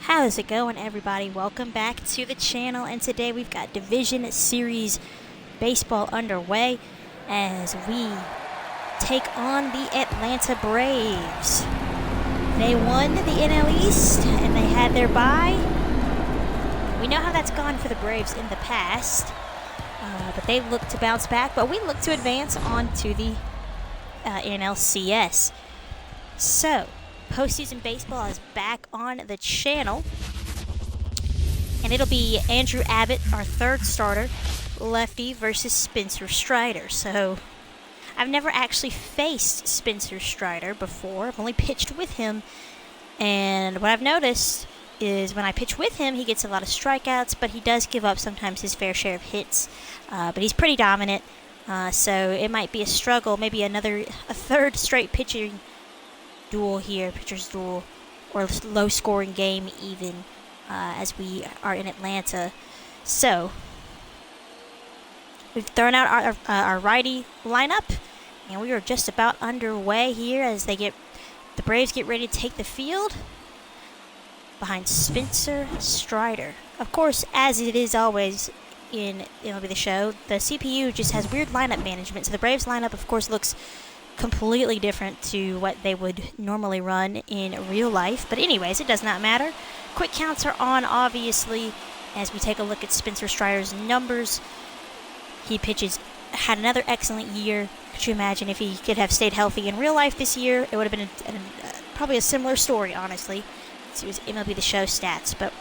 How's it going, everybody? Welcome back to the channel, and today we've got Division Series baseball underway as we take on the Atlanta Braves. They won the NL East and they had their bye. We know how that's gone for the Braves in the past, but they look to bounce back, but we look to advance on to the NLCS. So, postseason baseball is back on the channel, and it'll be Andrew Abbott, our third starter, lefty, versus Spencer Strider. So I've never actually faced Spencer Strider before. I've only pitched with him, and what I've noticed is when I pitch with him, he gets a lot of strikeouts, but he does give up sometimes his fair share of hits. But he's pretty dominant, so it might be a struggle, maybe a third straight pitching duel here, pitcher's duel, or low-scoring game even, as we are in Atlanta. So we've thrown out our righty lineup, and we are just about underway here as the Braves get ready to take the field behind Spencer Strider. Of course, as it is always in MLB The Show, the CPU just has weird lineup management, so the Braves lineup, of course, looks completely different to what they would normally run in real life. But anyways, it does not matter. Quick counts are on, obviously, as we take a look at Spencer Strider's numbers. He had another excellent year. Could you imagine if he could have stayed healthy in real life this year? It would have been probably a similar story, honestly, to his MLB The Show stats. But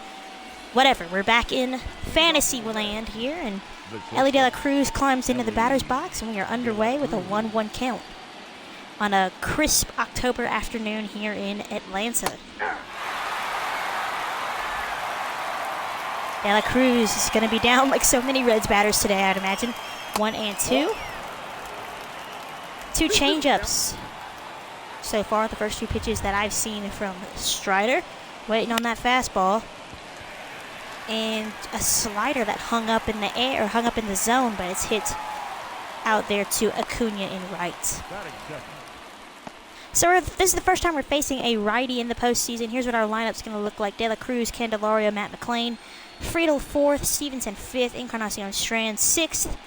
whatever, we're back in fantasy land here, and Ellie De La Cruz climbs into the batter's box, and we are underway with a 1-1 count on a crisp October afternoon here in Atlanta. De La Cruz is going to be down like so many Reds batters today, I'd imagine. 1 and 2. 2 changeups so far, the first 2 pitches that I've seen from Strider. Waiting on that fastball. And a slider that hung up in the air, or hung up in the zone, but it's hit out there to Acuna in right. So this is the first time we're facing a righty in the postseason. Here's what our lineup's going to look like. De La Cruz, Candelario, Matt McLain. Friedel 4th, Stevenson 5th, Encarnacion Strand 6th.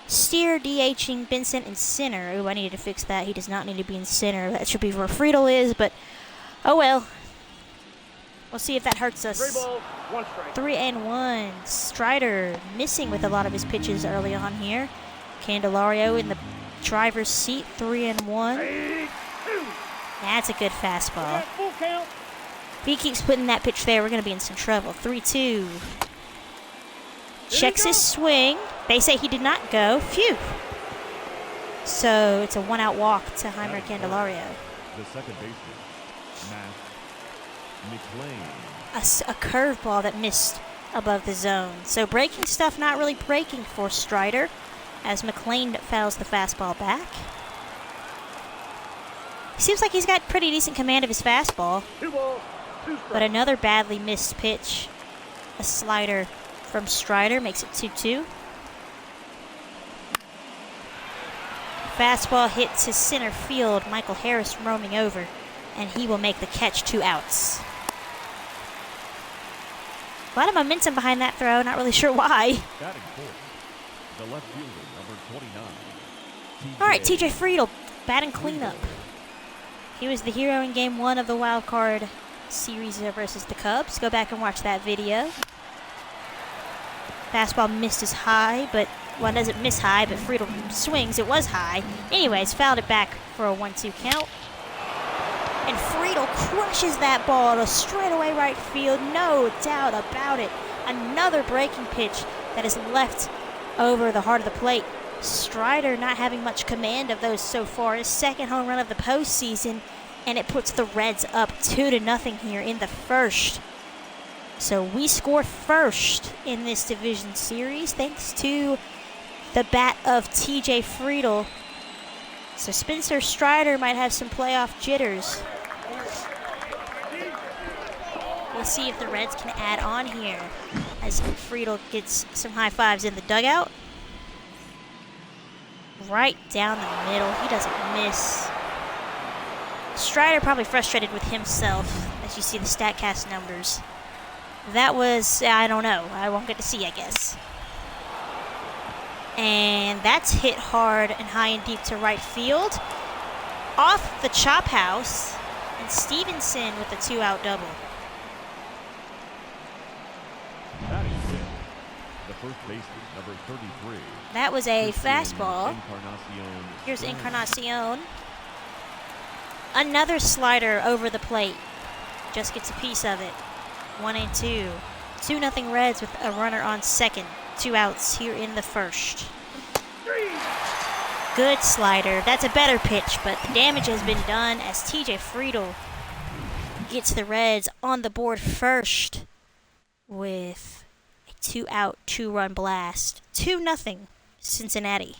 Steer DHing Benson in center. Ooh, I needed to fix that. He does not need to be in center. That should be where Friedel is, but oh well. We'll see if that hurts us. 3 and 1. Strider missing with a lot of his pitches early on here. Candelario in the driver's seat. 3 and 1. That's a good fastball. If he keeps putting that pitch there, we're going to be in some trouble. 3-2. Checks his swing. They say he did not go. Phew. So it's a 1-out walk to Heimer Candelario. The second baseman, Matt McLain. A curveball that missed above the zone. So breaking stuff not really breaking for Strider as McLain fouls the fastball back. Seems like he's got pretty decent command of his fastball. But another badly missed pitch. A slider from Strider makes it 2-2. Fastball hit to center field. Michael Harris roaming over, and he will make the catch. 2 outs. A lot of momentum behind that throw. Not really sure why. Batting fourth, the left fielder, number 29. All right, TJ Friedel, batting cleanup. He was the hero in Game 1 of the Wild Card Series versus the Cubs. Go back and watch that video. Fastball missed as high, but one doesn't miss high, but Friedel swings. It was high. Anyways, fouled it back for a 1-2 count. And Friedel crushes that ball to straightaway right field. No doubt about it. Another breaking pitch that is left over the heart of the plate. Strider not having much command of those so far. His second home run of the postseason, and it puts the Reds up 2-0 here in the first. So we score first in this division series thanks to the bat of TJ Friedel. So Spencer Strider might have some playoff jitters. We'll see if the Reds can add on here as Friedel gets some high fives in the dugout. Right down the middle. He doesn't miss. Strider probably frustrated with himself as you see the StatCast numbers. That was, I don't know. I won't get to see, I guess. And that's hit hard and high and deep to right field. Off the chop house. And Stevenson with the 2-out double. Batting fifth, the first baseman, number 33. That was a Christian fastball. Encarnacion Here's Strand. Encarnacion. Another slider over the plate. Just gets a piece of it. 1-2. 2-0 Reds with a runner on second. 2 outs here in the first. Good slider. That's a better pitch, but the damage has been done as TJ Friedel gets the Reds on the board first with a 2-out, 2-run blast. 2-0 Cincinnati.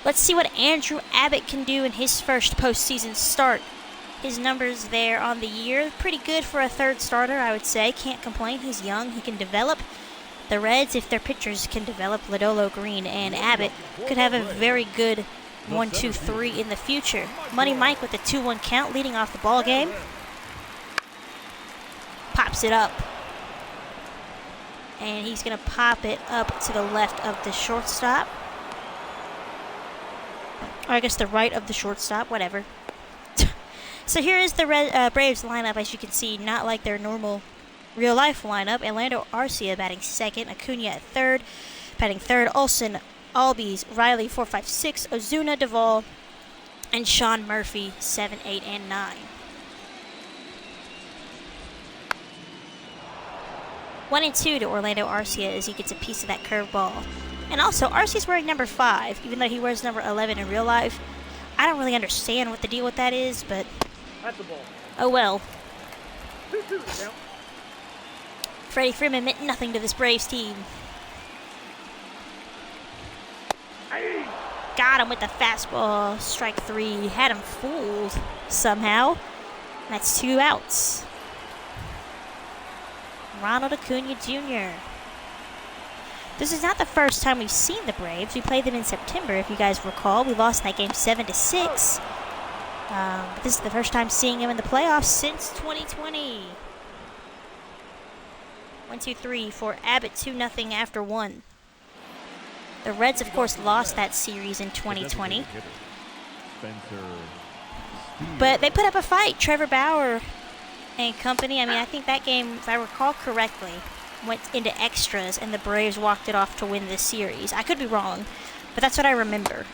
Let's see what Andrew Abbott can do in his first postseason start. His numbers there on the year, pretty good for a third starter, I would say. Can't complain. He's young. He can develop. The Reds, if their pitchers can develop, Lodolo, Green, and Abbott, could have a very good 1-2-3 in the future. Money Mike with the 2-1 count, leading off the ball game. Pops it up. And he's going to pop it up to the left of the shortstop. Or I guess the right of the shortstop, whatever. So here is the Braves lineup, as you can see, not like their normal real-life lineup. Orlando Arcia batting second, Acuna at third, batting third, Olsen, Albies, Riley, 4, 5, 6, Ozuna, Duvall, and Sean Murphy, 7, 8, and 9. 1-2 to Orlando Arcia as he gets a piece of that curveball. And also, Arcia's wearing number 5, even though he wears number 11 in real life. I don't really understand what the deal with that is, but That's the ball. oh well. 2-2 count. Freddie Freeman meant nothing to this Braves team. Got him with the fastball. Strike 3. Had him fooled somehow. That's 2 outs. Ronald Acuna Jr. This is not the first time we've seen the Braves. We played them in September, if you guys recall. We lost that game 7-6. But this is the first time seeing him in the playoffs since 2020. 1-2-3 for Abbott, 2-0 after 1. The Reds, of course, lost that series in 2020. But they put up a fight. Trevor Bauer and company. I mean, I think that game, if I recall correctly, went into extras and the Braves walked it off to win this series. I could be wrong, but that's what I remember.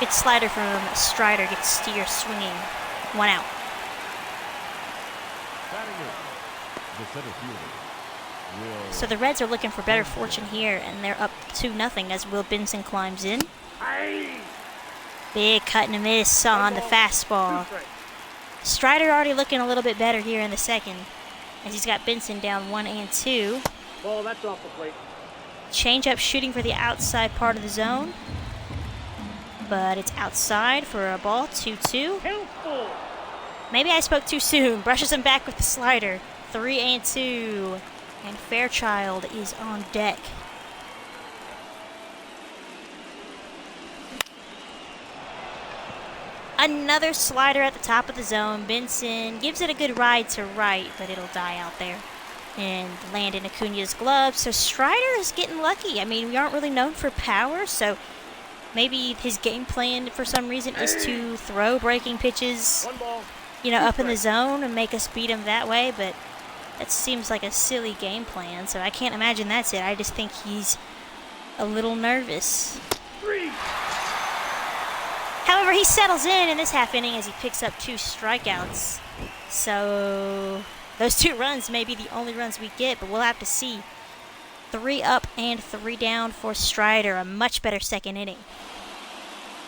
Good slider from Strider, gets Steer swinging. 1 out. So the Reds are looking for better fortune here, and they're up 2-0 as Will Benson climbs in. Big cut and a miss on the fastball. Strider already looking a little bit better here in the second, as he's got Benson down 1-2. Ball, that's off the plate. Change-up shooting for the outside part of the zone, but it's outside for a ball. 2-2. Countful. Maybe I spoke too soon. Brushes him back with the slider. 3-2. And Fairchild is on deck. Another slider at the top of the zone. Benson gives it a good ride to right, but it'll die out there and land in Acuna's glove. So Strider is getting lucky. I mean, we aren't really known for power, so maybe his game plan for some reason is to throw breaking pitches, One ball. you know, up in the zone and make us beat him that way, but that seems like a silly game plan, so I can't imagine that's it. I just think he's a little nervous. 3. However, he settles in this half inning as he picks up 2 strikeouts. So those 2 runs may be the only runs we get, but we'll have to see. 3 up and 3 down for Strider. A much better second inning.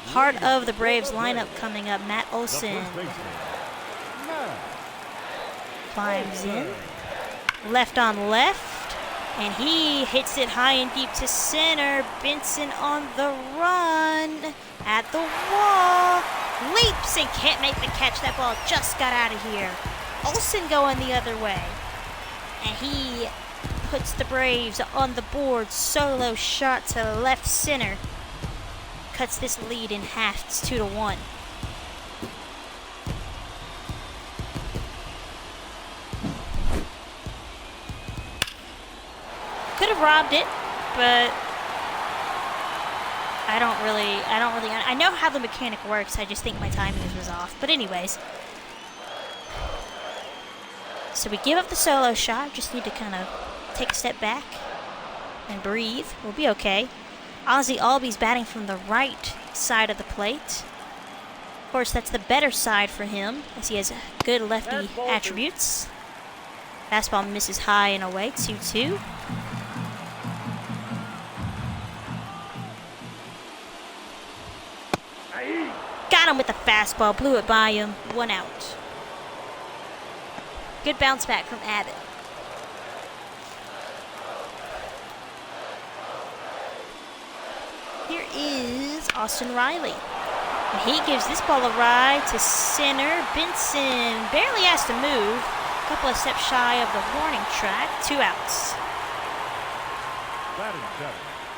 Heart of the Braves lineup coming up. Matt Olson climbs in. Left on left. And he hits it high and deep to center. Benson on the run. At the wall. Leaps and can't make the catch. That ball just got out of here. Olsen going the other way. And he puts the Braves on the board. Solo shot to left center. Cuts this lead in half. It's 2-1. Could have robbed it, but I know how the mechanic works. I just think my timing was off. But anyways, so we give up the solo shot. Just need to kind of take a step back and breathe. We'll be okay. Ozzy Albies batting from the right side of the plate. Of course, that's the better side for him, as he has good lefty attributes. Fastball misses high and away, 2-2. Got him with the fastball, blew it by him, 1 out. Good bounce back from Abbott. Here is Austin Riley. And he gives this ball a ride to center. Benson barely has to move. A couple of steps shy of the warning track. 2 outs.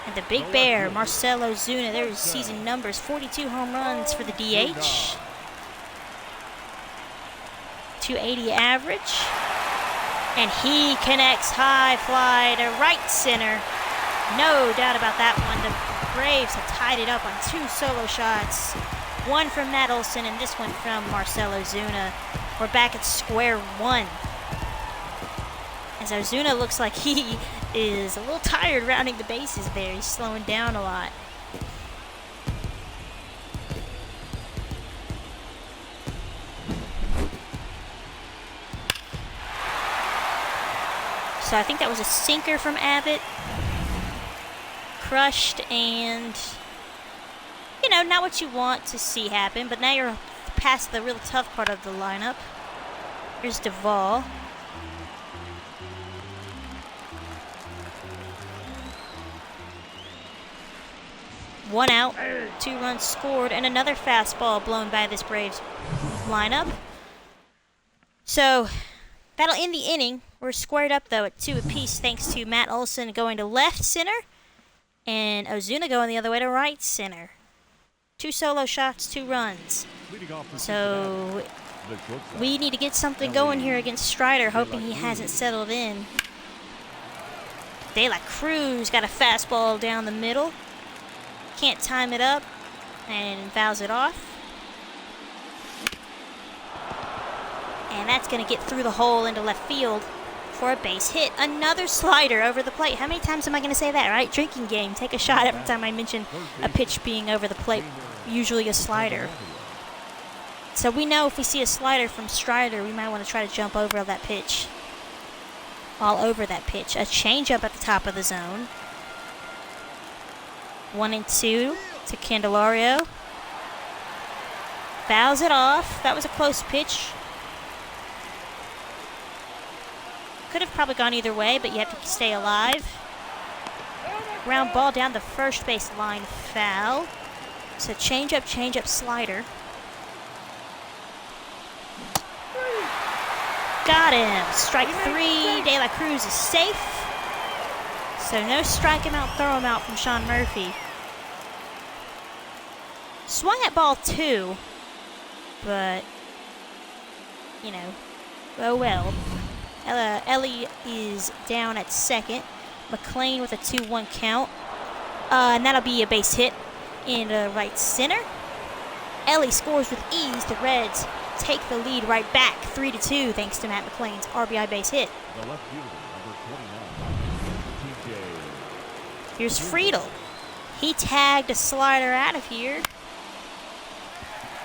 And the big bear, Marcell Ozuna, there's his season numbers. 42 home runs for the DH. 280 average. And he connects high fly to right center. No doubt about that one. The Braves have tied it up on 2 solo shots. One from Matt Olson and this one from Marcell Ozuna. We're back at square one. As Ozuna looks like he is a little tired rounding the bases there. He's slowing down a lot. So I think that was a sinker from Abbott. Crushed and, you know, not what you want to see happen, but now you're past the real tough part of the lineup. Here's Duvall. One out, 2 runs scored, and another fastball blown by this Braves lineup. So that'll end the inning. We're squared up, though, at 2 apiece, thanks to Matt Olson going to left center and Ozuna going the other way to right center. 2 solo shots, 2 runs. So we need to get something going here against Strider, hoping he hasn't settled in. De La Cruz got a fastball down the middle. Can't time it up and fouls it off. And that's going to get through the hole into left field for a base hit. Another slider over the plate. How many times am I going to say that, right? Drinking game. Take a shot every time I mention a pitch being over the plate. Usually a slider. So we know if we see a slider from Strider, we might want to try to jump over that pitch. All over that pitch. A changeup at the top of the zone. 1-2 to Candelario. Fouls it off. That was a close pitch. Could have probably gone either way, but you have to stay alive. Ground ball down the first base line, foul. So change-up, slider. Got him. Strike 3. De La Cruz is safe. So no strike him out, throw him out from Sean Murphy. Swung at ball 2, but, you know, oh well. Ellie is down at second. McLean with a 2-1 count. And that'll be a base hit in right center. Ellie scores with ease. The Reds take the lead right back, 3-2, thanks to Matt McLean's RBI base hit. The left fielder, number 29, TJ. Here's Friedel. He tagged a slider out of here.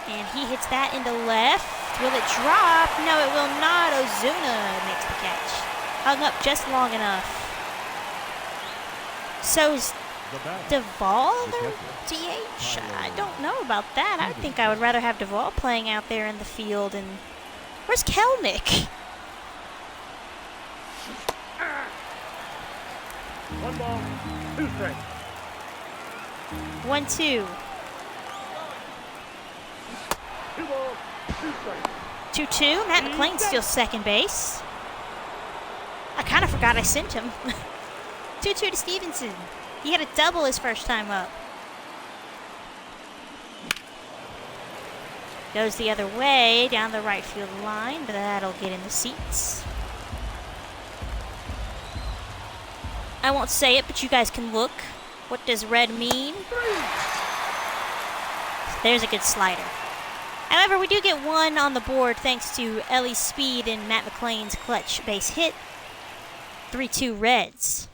And he hits that into left. Will it drop? No, it will not. Ozuna makes the catch. Hung up just long enough. So is Duvall their DH? I don't know about that. I think I would rather have Duvall playing out there in the field. And where's Kelnick? 1 ball, 2 strikes. 1-2. 2 balls, 2 strikes. 2-2. Matt McLean steals second base. I kind of forgot I sent him. 2-2 to Stevenson. He had a double his first time up. Goes the other way down the right field line, but that'll get in the seats. I won't say it, but you guys can look. What does red mean? There's a good slider. However, we do get one on the board thanks to Ellie's speed and Matt McClain's clutch base hit. 3-2 Reds.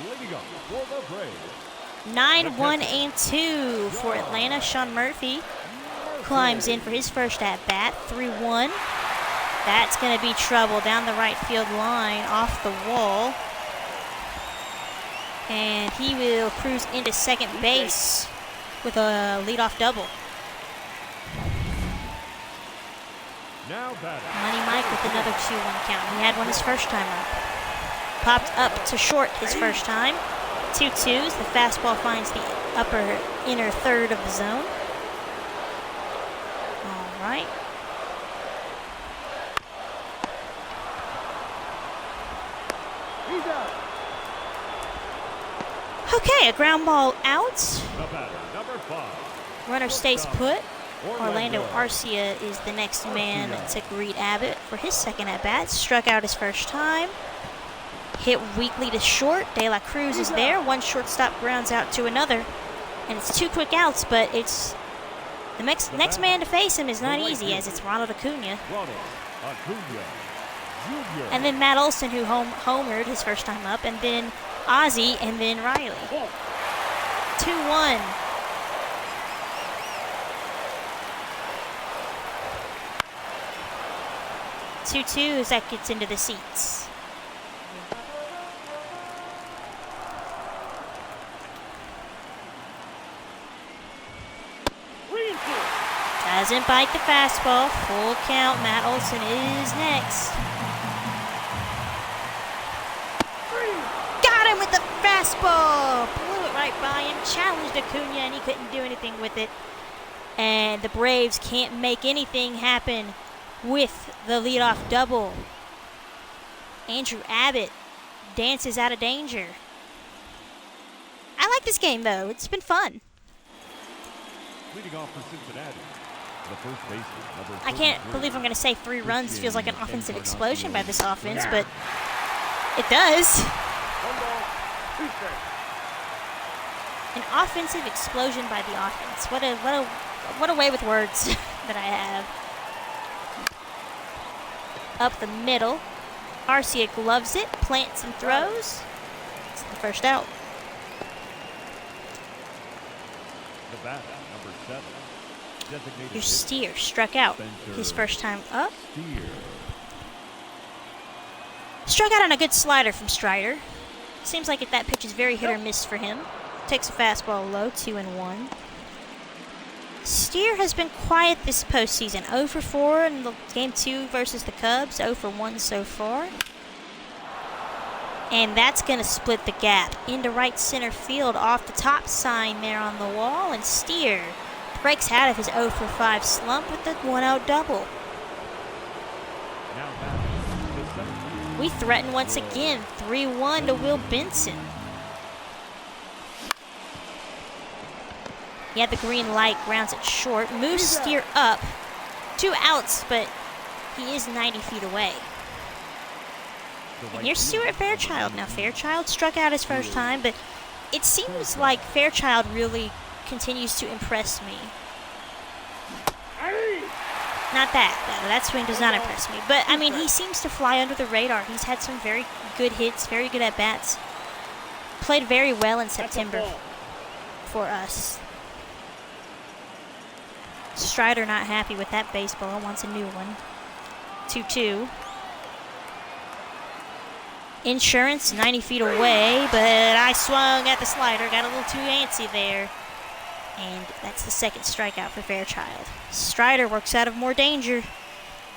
Leading up for the Braves. 9-1-2 for Atlanta. Sean Murphy climbs in for his first at-bat. 3-1. That's going to be trouble down the right field line off the wall. And he will cruise into second base with a leadoff double. Now batting. Money Mike with another 2-1 count. He had one his first time up. Popped up to short his first time. 2-2s. The fastball finds the upper inner third of the zone. All right. He's out. Okay, a ground ball out. The batter, number 5. Runner stays put. Orlando Arcia is the next man to greet Abbott for his second at-bat. Struck out his first time. Hit weakly to short. De La Cruz is there. One shortstop grounds out to another. And it's 2 quick outs, but it's the next man to face him is not easy, as it's Ronald Acuna. And then Matt Olson, who homered his first time up, and then Ozzie, and then Riley. 2-1. As that gets into the seats. Doesn't bite the fastball. Full count. Matt Olson is next. Got him with the fastball. Blew it right by him. Challenged Acuna, and he couldn't do anything with it. And the Braves can't make anything happen with the leadoff double. Andrew Abbott dances out of danger. I like this game, though. It's been fun. Leading off for Cincinnati, the first baseman, number I can't 33. believe I'm going to say 3 runs feels like an offensive explosion by this offense, but it does. 1 ball, 2 strikes. An offensive explosion by the offense. What a way with words that I have. Up the middle. Arcia gloves it, plants and throws. It's the first out. The batter, number 7. Designated Your hitter, Steer struck out his Spencer first time up. Steer. Struck out on a good slider from Strider. Seems like that pitch is very hit or miss for him. Takes a fastball low, 2-1. Steer has been quiet this postseason. 0 for 4 in the game 2 versus the Cubs. 0 for 1 so far. And that's going to split the gap into right center field off the top sign there on the wall. And Steer breaks out of his 0 for 5 slump with the 1-out double. Now batting, the 17. We threaten once again. 3-1 to Will Benson. He had the green light, grounds it short, moves Steer up. 2 outs, but he is 90 feet away. And here's Stuart Fairchild. Now, Fairchild struck out his first time, but it seems like Fairchild really continues to impress me. Not that. No, that swing does not impress me. But, I mean, he seems to fly under the radar. He's had some very good hits, very good at-bats. Played very well in September for us. Strider not happy with that baseball, wants a new one. 2-2. Insurance 90 feet away, but I swung at the slider, got a little too antsy there. And that's the second strikeout for Fairchild. Strider works out of more danger.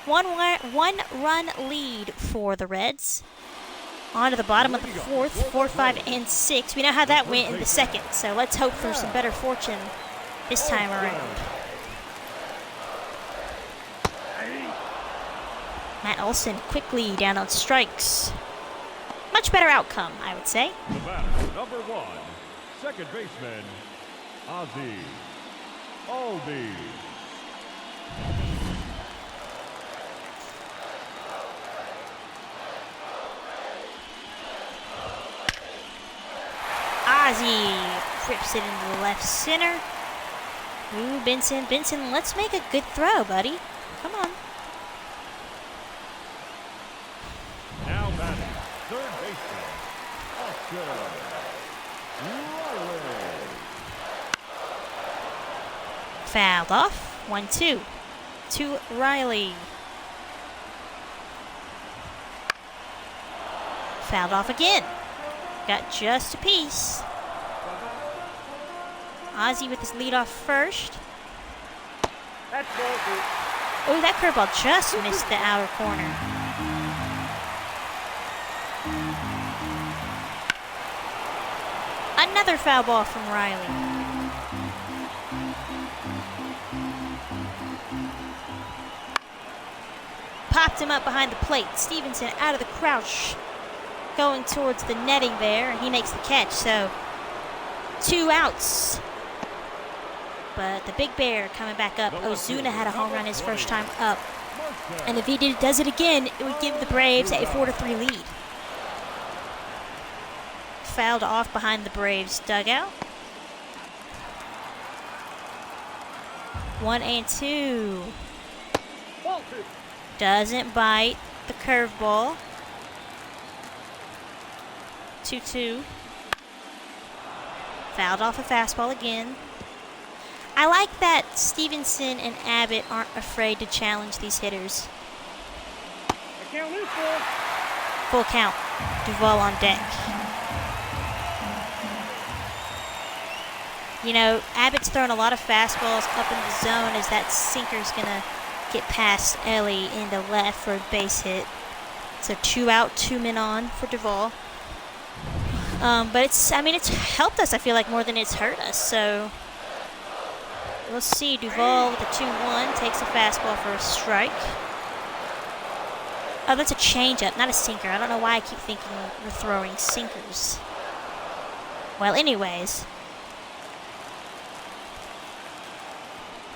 One run lead for the Reds. On to the bottom of the fourth, 4, 5, and 6. We know how that went in the second, so let's hope for some better fortune this time around. Matt Olson quickly down on strikes. Much better outcome, I would say. The batter, number 1, second baseman, Ozzie Albies. Ozzy rips it into the left center. Ooh, Benson, let's make a good throw, buddy. Come on. Now batting, third baseman, Oscar Riley. Fouled off. 1-2 to Riley. Fouled off again. Got just a piece. Ozzy with his leadoff first. That's ball two. Oh, that curveball just missed the outer corner. Another foul ball from Riley. Popped him up behind the plate. Stevenson out of the crouch, going towards the netting there, and he makes the catch. So 2 outs. But the Big Bear coming back up. Ozuna had a home run his first time up. And if he does it again, it would give the Braves a 4-3 lead. Fouled off behind the Braves dugout. 1-2. Ball two. Doesn't bite the curveball. 2-2. Fouled off a fastball again. I like that Stevenson and Abbott aren't afraid to challenge these hitters. The count is full. Full count. Duvall on deck. You know, Abbott's throwing a lot of fastballs up in the zone as that sinker's going to get past Ellie into left for a base hit. So 2 out, 2 men on for Duvall. But it's helped us, I feel like, more than it's hurt us. So we'll see. Duvall with a 2-1 takes a fastball for a strike. Oh, that's a changeup, not a sinker. I don't know why I keep thinking we're throwing sinkers. Well, anyways.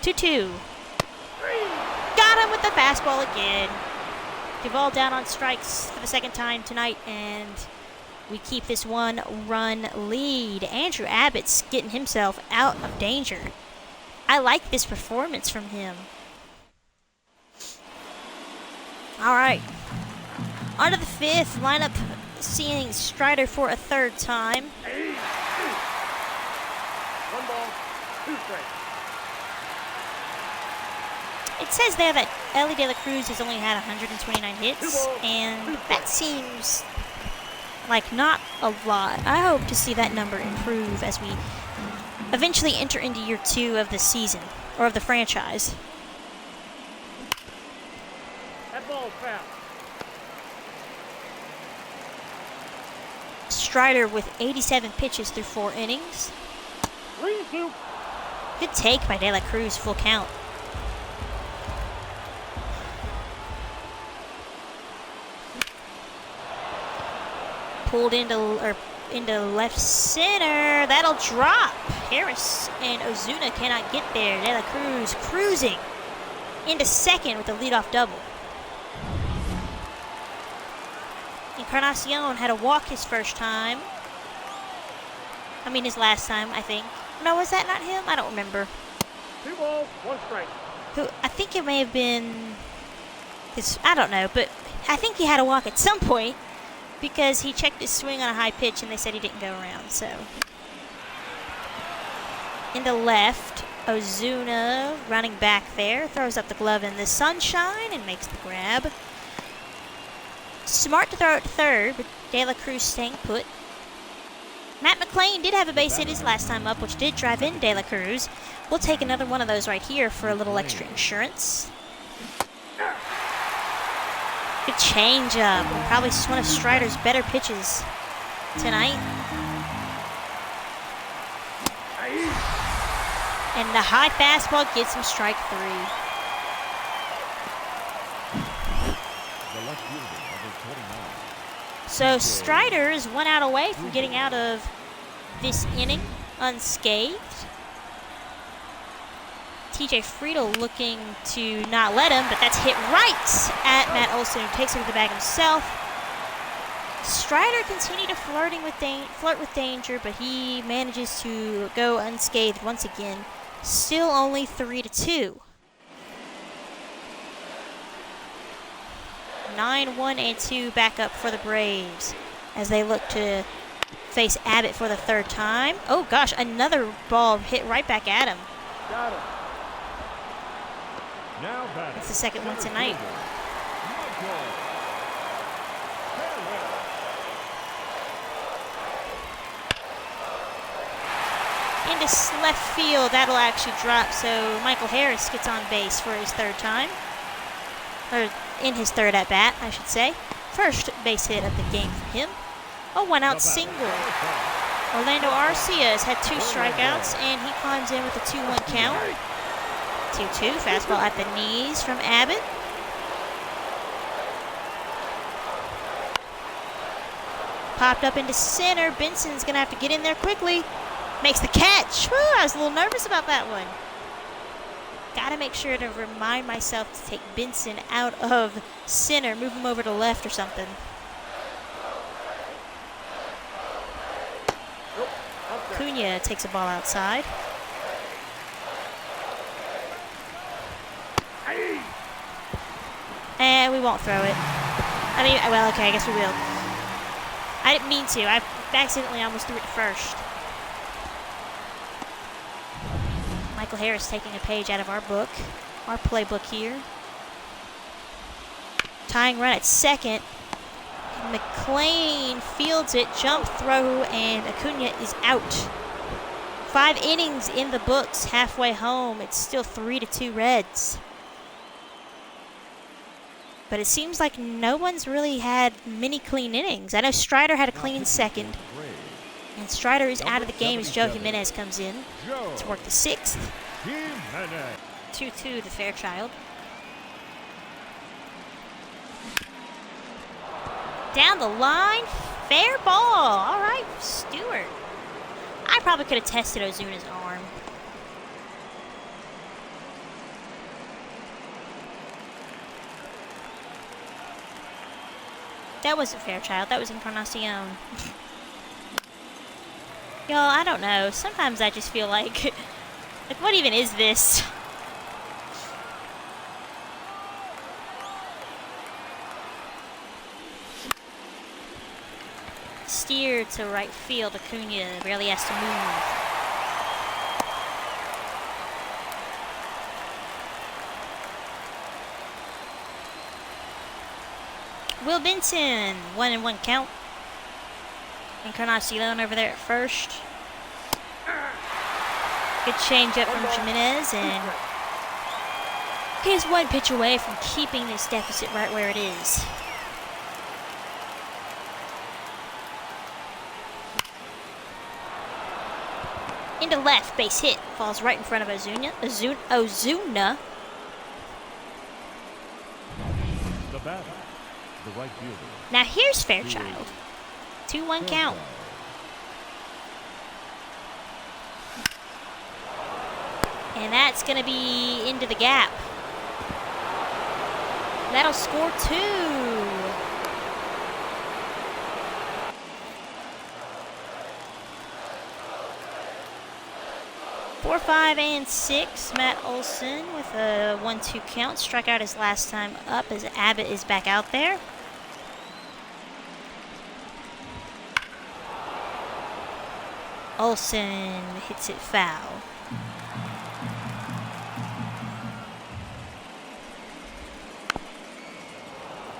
2-2. Got him with the fastball again. Duvall down on strikes for the second time tonight, and we keep this 1-run lead. Andrew Abbott's getting himself out of danger. I like this performance from him. All right. On to the 5th. Lineup seeing Strider for a 3rd time. 1 ball, 2 strikes. It says there that Ellie De La Cruz has only had 129 hits, and that seems like not a lot. I hope to see that number improve as we eventually enter into year 2 of the season, or of the franchise. That ball's foul. Strider with 87 pitches through 4 innings. 3-2. Good take by De La Cruz, full count. Pulled into left center. That'll drop. Harris and Ozuna cannot get there. De La Cruz cruising into second with a leadoff double. Encarnacion had a walk his first time. I mean his last time, I think. No, was that not him? I don't remember. 2 balls, 1 strike. I think it may have been his, I don't know, but I think he had a walk at some point, because he checked his swing on a high pitch and they said he didn't go around, so. Into left, Ozuna running back there, throws up the glove in the sunshine and makes the grab. Smart to throw at third, but De La Cruz staying put. Matt McClain did have a base hit his last time up, which did drive in De La Cruz. We'll take another one of those right here for a little extra insurance. Good changeup. Probably one of Strider's better pitches tonight. And the high fastball gets him strike 3. The left fielder, number 29. So Strider is 1 out away from getting out of this inning unscathed. TJ Friedel looking to not let him, but that's hit right at Matt Olson, who takes it to the bag himself. Strider continued to flirt with danger, but he manages to go unscathed once again. Still only 3-2. 9-1-2 back up for the Braves as they look to face Abbott for the third time. Oh gosh, another ball hit right back at him. Got him. Now batting. It's the second one tonight. Into left field, that'll actually drop, so Michael Harris gets on base for his third time. Or in his third at bat, I should say. First base hit of the game for him. A one-out single. Orlando Arcia has had 2 strikeouts, and he climbs in with a 2-1 count. 2-2, fastball at the knees from Abbott. Popped up into center. Benson's going to have to get in there quickly. Makes the catch. Woo, I was a little nervous about that one. Gotta make sure to remind myself to take Benson out of center, move him over to left or something. Cunha takes a ball outside. And we won't throw it. I mean, well, okay, I guess we will. I didn't mean to. I accidentally almost threw it to first. Michael Harris taking a page out of our book, our playbook here. Tying run at second. McLean fields it, jump throw, and Acuna is out. 5 innings in the books, halfway home. It's still 3-2 Reds. But it seems like no one's really had many clean innings. I know Strider had a clean second. And Strider is out of the game as Joe Jimenez comes in to work the 6th. 2-2 to Fairchild. Down the line, fair ball. All right, Stewart. I probably could have tested Ozuna's arm. That wasn't Fairchild, that was Encarnacion. Y'all, I don't know. Sometimes I just feel like what even is this? Steer to right field. Acuna barely has to move. Will Benson, 1-1 count. Encarnacion over there at first. Good change up from Jimenez, and he's 1 pitch away from keeping this deficit right where it is. Into left, base hit. Falls right in front of Ozuna. The batter, the right fielder. Now here's Fairchild. 2-1 count. And that's going to be into the gap. That'll score 2. Four, 5, and 6. Matt Olson with a 1-2 count. Struck out his last time up as Abbott is back out there. Olson hits it foul.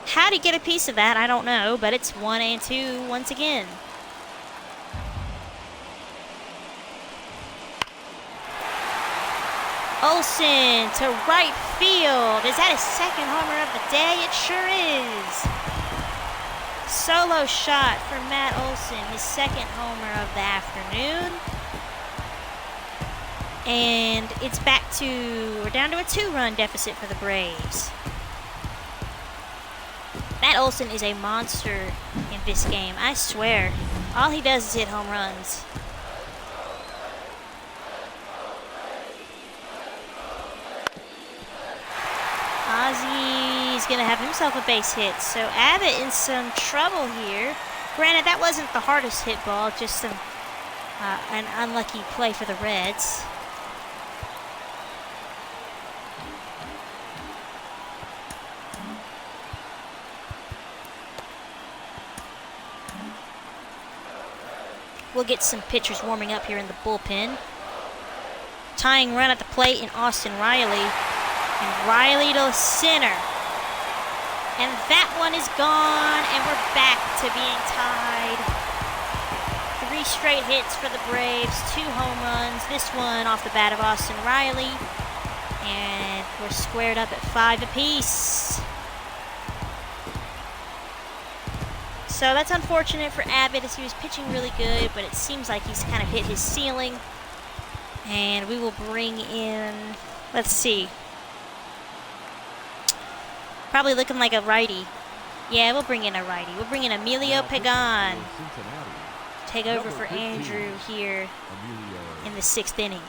How'd he get a piece of that? I don't know, but it's 1-2 once again. Olson to right field. Is that his second homer of the day? It sure is. Solo shot for Matt Olson, his second homer of the afternoon. And it's we're down to a 2-run deficit for the Braves. Matt Olson is a monster in this game, I swear. All he does is hit home runs. Ozzy's going to have himself a base hit. So Abbott in some trouble here. Granted, that wasn't the hardest hit ball, just an unlucky play for the Reds. We'll get some pitchers warming up here in the bullpen. Tying run at the plate in Austin Riley. And Riley to center. And that one is gone, and we're back to being tied. 3 straight hits for the Braves, 2 home runs. This one off the bat of Austin Riley. And we're squared up at 5 apiece. So that's unfortunate for Abbott as he was pitching really good, but it seems like he's kind of hit his ceiling. And we will bring in, let's see, probably looking like a righty. Yeah, we'll bring in a righty. We'll bring in Emilio Pagan. Take over for Andrew here in the 6th inning.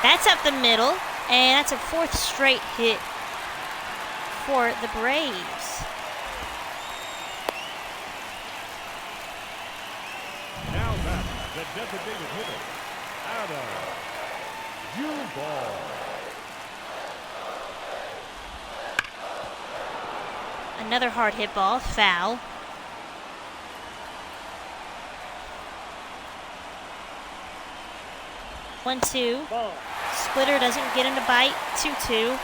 That's up the middle, and that's a 4th straight hit for the Braves. Now back, the designated hitter, Adam Ball. Another hard hit ball, foul. One, two. Ball. Splitter doesn't get him to bite. 2-2.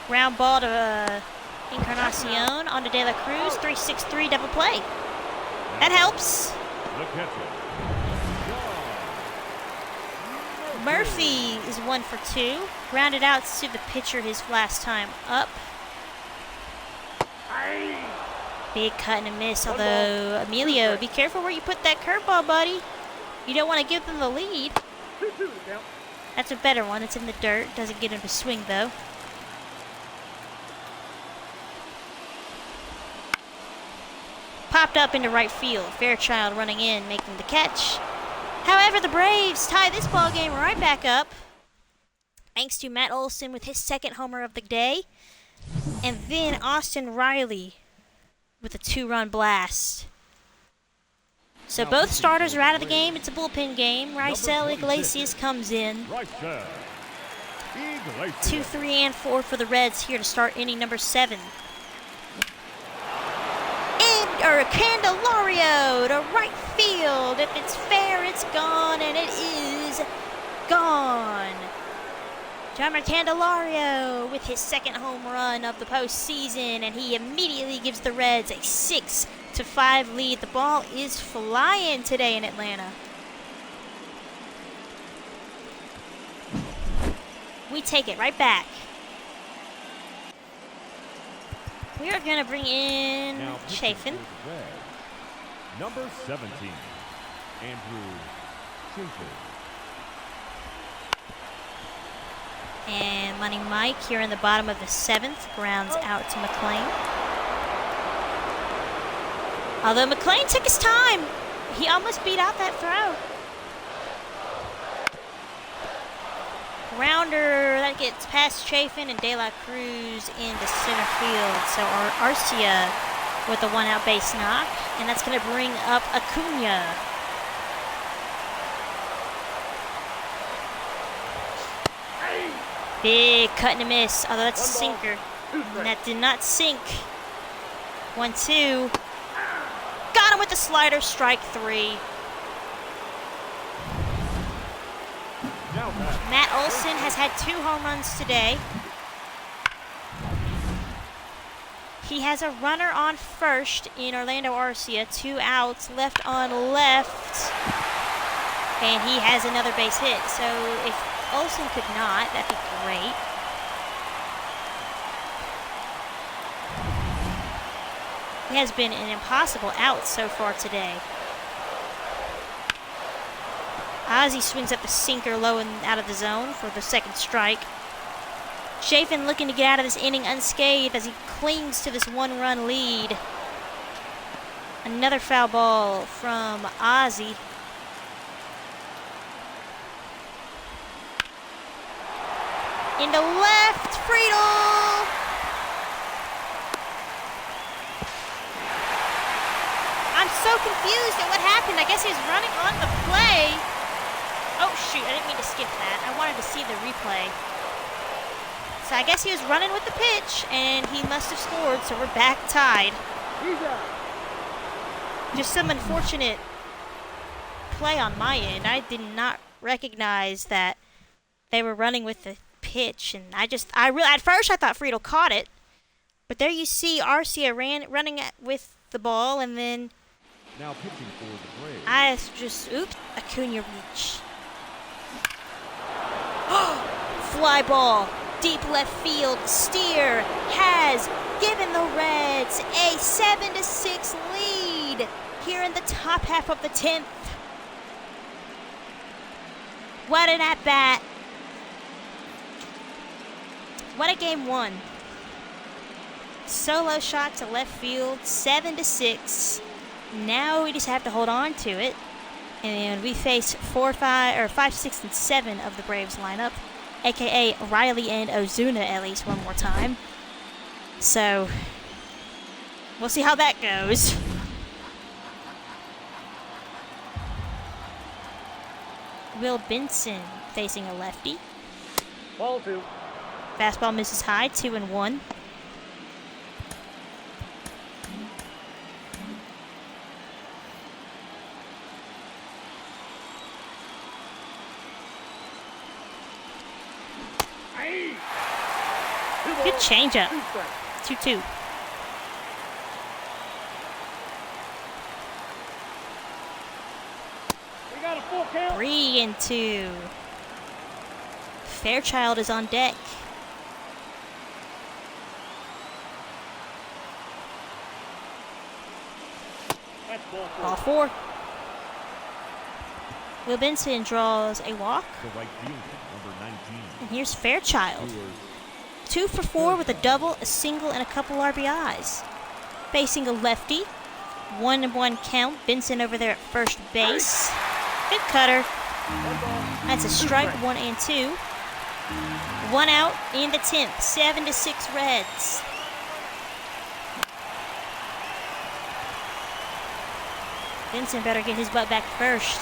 Ground ball to Encarnacion onto De La Cruz. 3-6-3 double play. That helps. The catcher, Murphy is 1 for 2. Grounded out to the pitcher his last time up. Big cut and a miss, although Emilio, be careful where you put that curveball, buddy. You don't want to give them the lead. 2-2 the count. That's a better one. It's in the dirt. Doesn't get him to swing, though. Popped up into right field. Fairchild running in, making the catch. However, the Braves tie this ball game right back up, thanks to Matt Olson with his 2nd homer of the day, and then Austin Riley with a 2-run blast. So both starters are out of the game. It's a bullpen game. Rysel Iglesias comes in. 2, 3, and 4 for the Reds here to start inning number 7. Candelario to right field. If it's fair, it's gone, and it is gone. Jeimer Candelario with his 2nd home run of the postseason, and he immediately gives the Reds a 6-5 lead. The ball is flying today in Atlanta. We take it right back. We are going to bring in Chafin. Number 17, Andrew Chafin. And Money Mike here in the bottom of the 7th grounds out to McLean. Although McLean took his time, he almost beat out that throw. Rounder that gets past Chafin and De La Cruz into center field. So Arcia with a 1-out base knock, and that's going to bring up Acuna. Big cut and a miss, although that's a sinker. And that did not sink. 1-2. Got him with the slider, strike 3. Matt Olson has had 2 home runs today. He has a runner on first in Orlando Arcia, 2 outs, left on left, and he has another base hit. So if Olson could not, that'd be great. He has been an impossible out so far today. Ozzie swings up the sinker low and out of the zone for the 2nd strike. Chafin looking to get out of this inning unscathed as he clings to this 1-run lead. Another foul ball from Ozzie. Into left, Friedel! I'm so confused at what happened. I guess he was running on the play. Oh, shoot, I didn't mean to skip that. I wanted to see the replay. So I guess he was running with the pitch, and he must have scored, so we're back tied. Just some unfortunate play on my end. I did not recognize that they were running with the pitch, and at first I thought Friedel caught it, but there you see Arcia running with the ball, and then Now pitching for the Braves. Acuna reach. Fly ball, deep left field. Steer has given the Reds a 7-6 lead here in the top half of the 10th. What an at-bat. What a game one. Solo shot to left field, 7-6. Now we just have to hold on to it. And we face 5, 6, and 7 of the Braves lineup, aka Riley and Ozuna at least one more time. So we'll see how that goes. Will Benson facing a lefty. Ball 2. Fastball misses high, 2-1. Good changeup. 2-2. We got a full count. 3-2. Fairchild is on deck. That's ball 4. Ball 4. Will Benson draws a walk. The right fielder, number 19. And here's Fairchild. Brewers. 2 for 4 with a double, a single, and a couple RBIs. Facing a lefty. 1-1 count. Benson over there at first base. Good cutter. That's a strike, 1-2. 1 out in the 10th. 7-6 Reds. Benson better get his butt back first.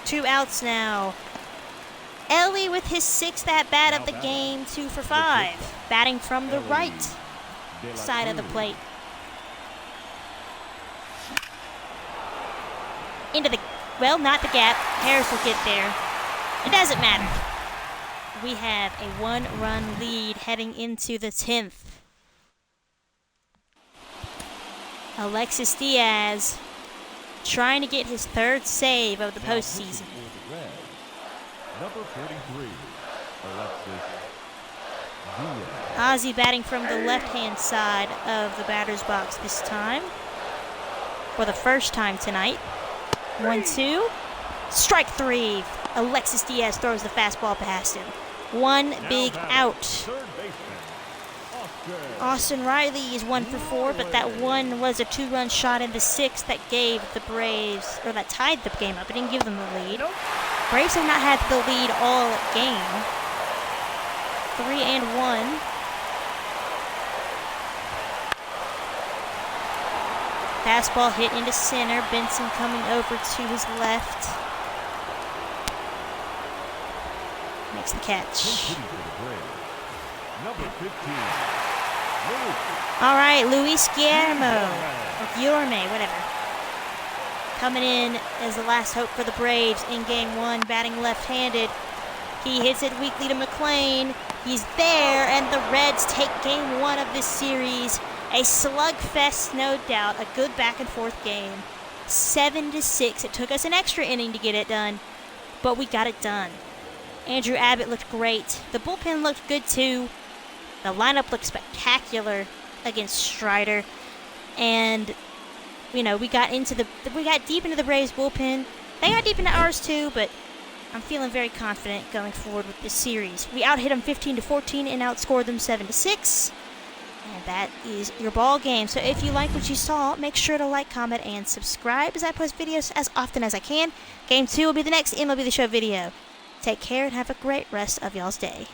2 outs now. Ellie with his 6th at-bat of the game, 2 for 5. Batting from the right side of the plate. Into the, not the gap. Harris will get there. It doesn't matter. We have a 1-run lead heading into the 10th. Alexis Diaz trying to get his 3rd save of the postseason. Number 43, Alexis Diaz. Ozzy batting from the left-hand side of the batter's box this time. For the first time tonight. 1-2. Strike 3. Alexis Diaz throws the fastball past him. 1 big out. Third baseman, Austin Riley is 1 for 4, but that one was a 2-run shot in the 6th that gave the Braves, or that tied the game up. It didn't give them the lead. Braves have not had the lead all game. 3-1. Fastball hit into center. Benson coming over to his left. Makes the catch. Number 15, All right, Luis Guillermo, or Guillerme, whatever. Coming in as the last hope for the Braves in Game 1, batting left-handed. He hits it weakly to McLean. He's there, and the Reds take Game 1 of this series. A slugfest, no doubt. A good back-and-forth game. 7-6. It took us an extra inning to get it done, but we got it done. Andrew Abbott looked great. The bullpen looked good, too. The lineup looked spectacular against Strider. And, we got deep into the Braves bullpen. They got deep into ours, too, but I'm feeling very confident going forward with this series. We out-hit them 15-14 and outscored them 7-6. And that is your ball game. So if you like what you saw, make sure to like, comment, and subscribe as I post videos as often as I can. Game 2 will be the next MLB The Show video. Take care and have a great rest of y'all's day.